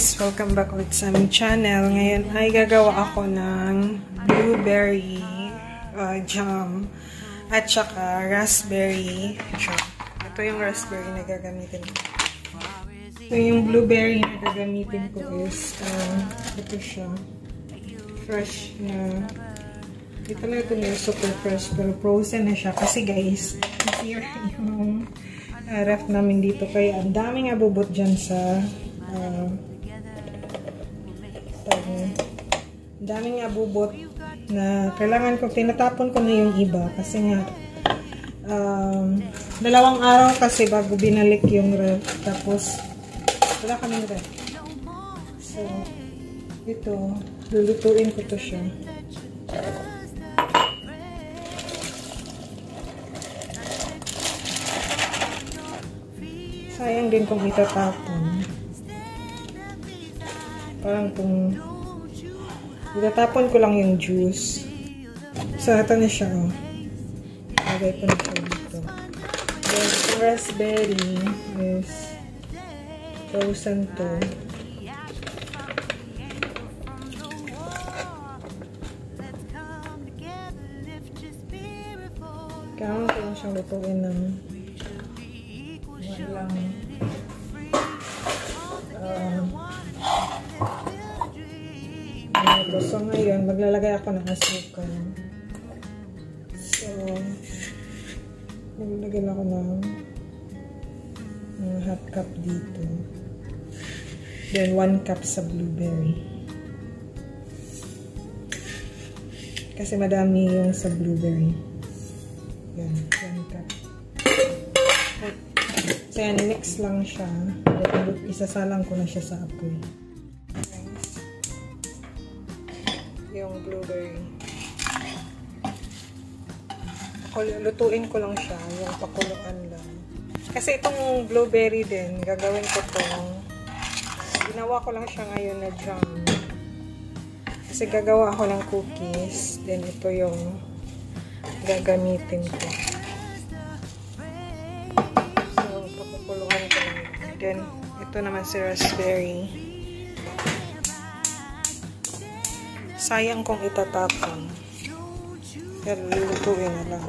guys! Welcome back ulit sa aming channel. Ngayon ay gagawa ako ng blueberry jam at saka raspberry jam. Ito yung raspberry na gagamitin ko. So yung blueberry na gagamitin ko is ito siya. Fresh na. Hindi talaga ito yung super fresh pero frozen na siya. Kasi guys, here yung ref namin dito. Kaya ang daming abubot dyan sa daming abubot na kailangan ko, tinatapon ko na yung iba kasi nga dalawang araw kasi bago binalik yung ref, tapos wala kaming ref. So ito, lulutuin ko to siya. Sayang din kung itatapon. Parang kung itatapon ko lang yung juice. So, ito na siya, oh. Lagay ko na siya dito. Then, yung raspberry is frozen to. Kailangan ko lang siyang lutuin ng walang so ngayon, maglalagay ako ng asukal. So, maglalagay ako ng half cup dito. Then, 1 cup sa blueberry. Kasi madami yung sa blueberry. Yan, 1 cup. So, yan, mix lang siya. Isasalang ko na siya sa apoy. Yung blueberry. Lutuin ko lang siya. Yung pakuluan lang. Kasi itong blueberry din, gagawin ko itong ginawa ko lang siya ngayon na jam. Kasi gagawa ako ng cookies. Then ito yung gagamitin ko. So, pakuluan ko lang. Then, ito naman si raspberry. Sayang kung itatapon. Kaya lulutuin na lang.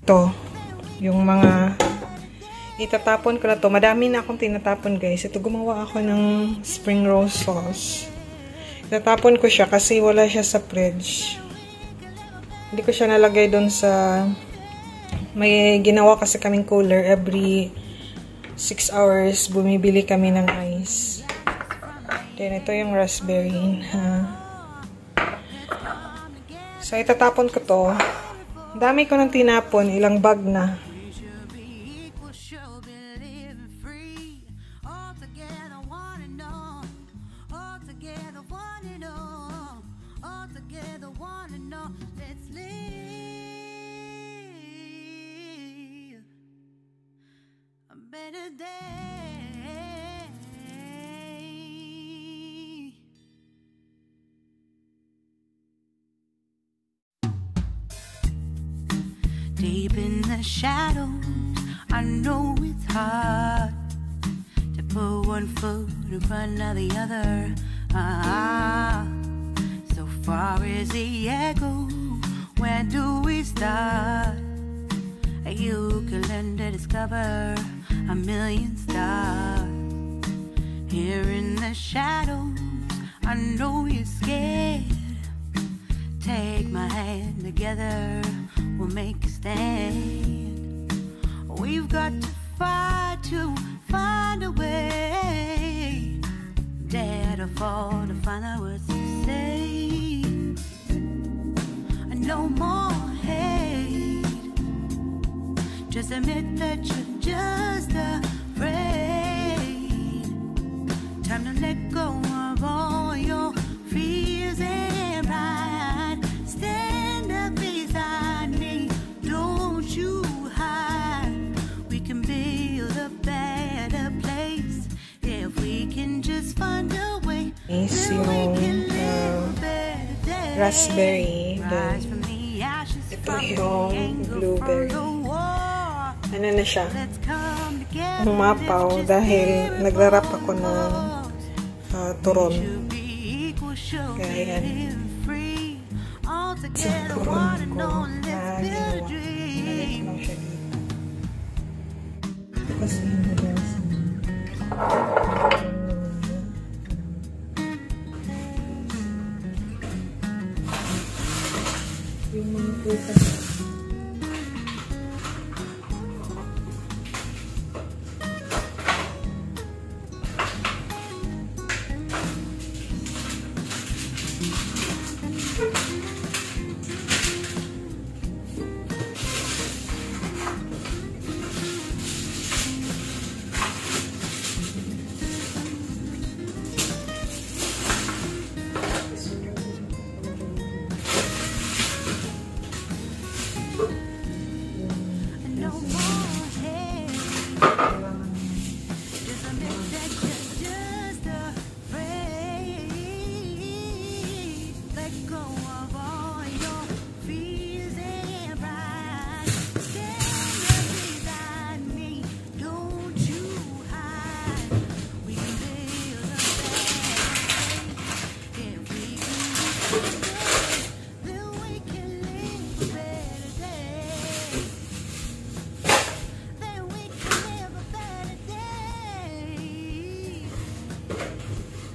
Ito, yung mga itatapon ko na to. Madami na akong tinatapon guys. Ito, gumawa ako ng spring roll sauce. Itatapon ko siya kasi wala siya sa fridge. Hindi ko siya nalagay doon sa may ginawa kasi kaming cooler. Every 6 hours, bumibili kami ng ice. Then, ito yung raspberry. So, itatapon ko to. Dami ko nang tinapon. Ilang bag na. Better day. Deep in the shadows, I know it's hard to put one foot in front of the other. So far as the echo, where do we start? You can learn to discover a million stars. Here in the shadows, I know you're scared. Take my hand, together we'll make a stand. We've got to fight to find a way. Dare to fall to find out what to say. No more hate. Just admit that you're just afraid. Time to let go of all your fears and pride. Stand up beside me, don't you hide. We can build a better place if we can just find a way. Is yung raspberry Rise from the ashes, Ito from the yung anger, from blueberry. the war. Ano na siya? Let's come together, Umapaw lift your dahil spirit naglarap ako ng forward. turon. Should be equal, should be Kaya yan. living free. All Sa together, turon one and ko all, na let's build a ginawa. Nalit dream. lang siya dito. Kasi yung noodles. Yung mga prutas. No more hate. Just admit that you're just afraid. Let go of all your fears and pride. Stand up beside me, don't you hide. We can build a better place. If we can do this, then we can live a better day. Then we can live a better day.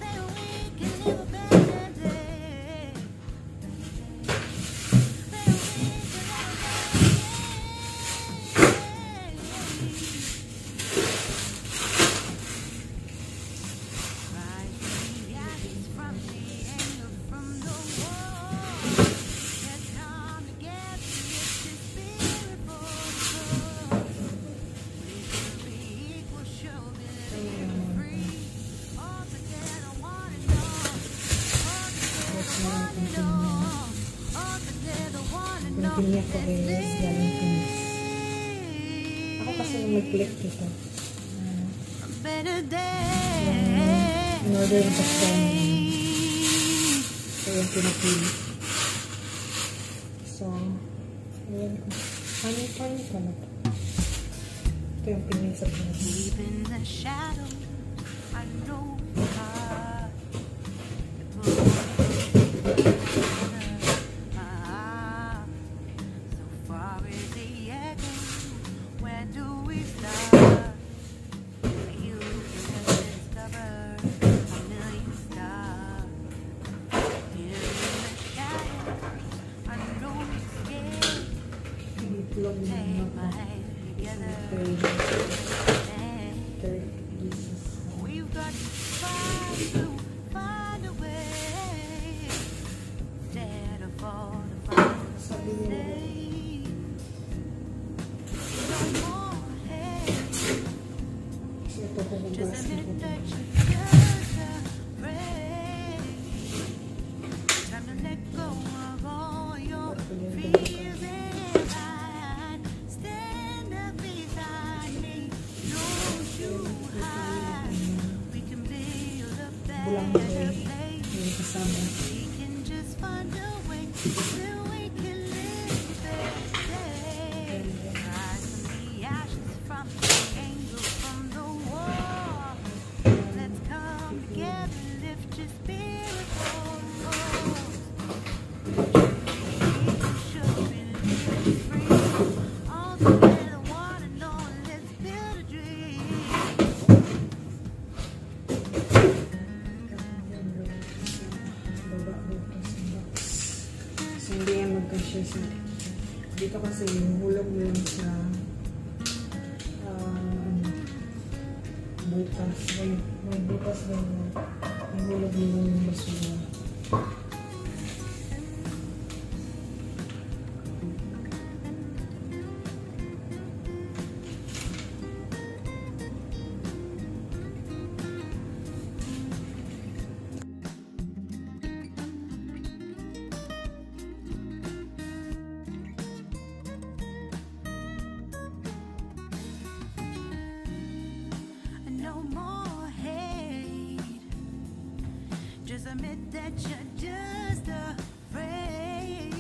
Then we can live a better day. Then we can rise from the ashes, from the anger, from the war. Let's come together, lift your spirit forward. We should be equal, should be living free. All together, one and all. All together, one and all. All together, one and all. Pinya ko Let's is galing Pinas. Ako live kasi yung nag-click dito. a better day. In order yung pastel. So, yung pinapili. So, ayan ko. Ano pa na to? Ito yung pinili sa Pinas. Deep in the shadow, I know it's hard to put so far is the echo. Where do we start? You can discover a million stars. Here in the shadow, I know it's scared. Itlog na Take my ako. hand together. And 30 pieces. we've got to find a way. Dare to fall to find Sabi niya, day. No more hate. kasi ito kung Just hugasin admit ko. that you're just afraid. Time to let go of all your fears and hide. Stand up beside me, don't you hide. We can build a Bulang better boy. place. Yung kasama. We can just find a way, then we can live a better day. Rise from the ashes, from the anger, from the war. Let's come together, lift your spirit forward. Should be living free. All together, one and all, let's build a dream. Baba dito sa box. So, hindi yan magkasya sa dito kasi hulog mo yun sa butas. May butas na yun. Hulog mo yun yung basura. No more hate. Just admit that you're just afraid.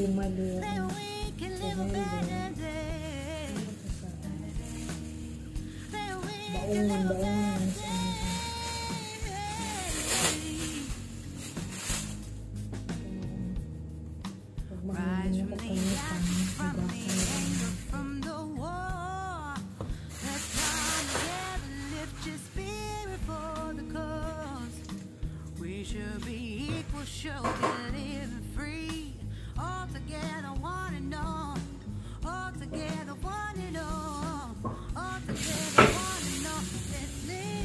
Lumalo. Baon. Rise from the ashes, from the anger, from the war. Let's come together, lift your spirit for the cause. We should be equal, should be living free. All together, one and all. All together, one and all. All together, one and all. Let's live.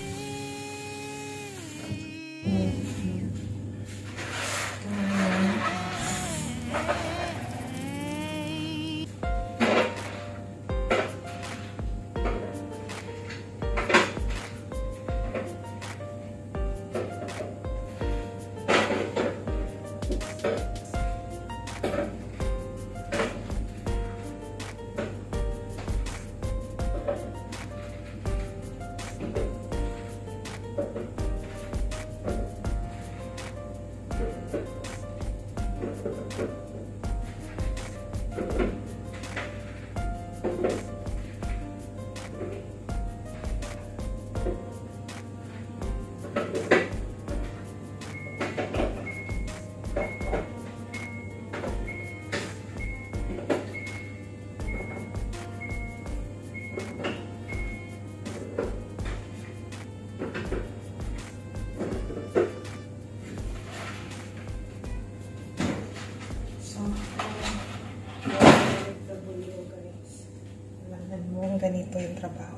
Ganito yung trabaho.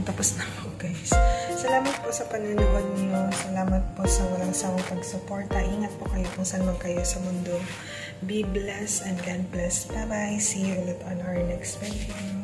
Tapos na ako, guys. Salamat po sa panonood niyo. Salamat po sa walang sawang pagsuporta. Ingat po kayo kung saan man kayo sa mundo. Be blessed and God bless. Bye-bye. See you ulit on our next video.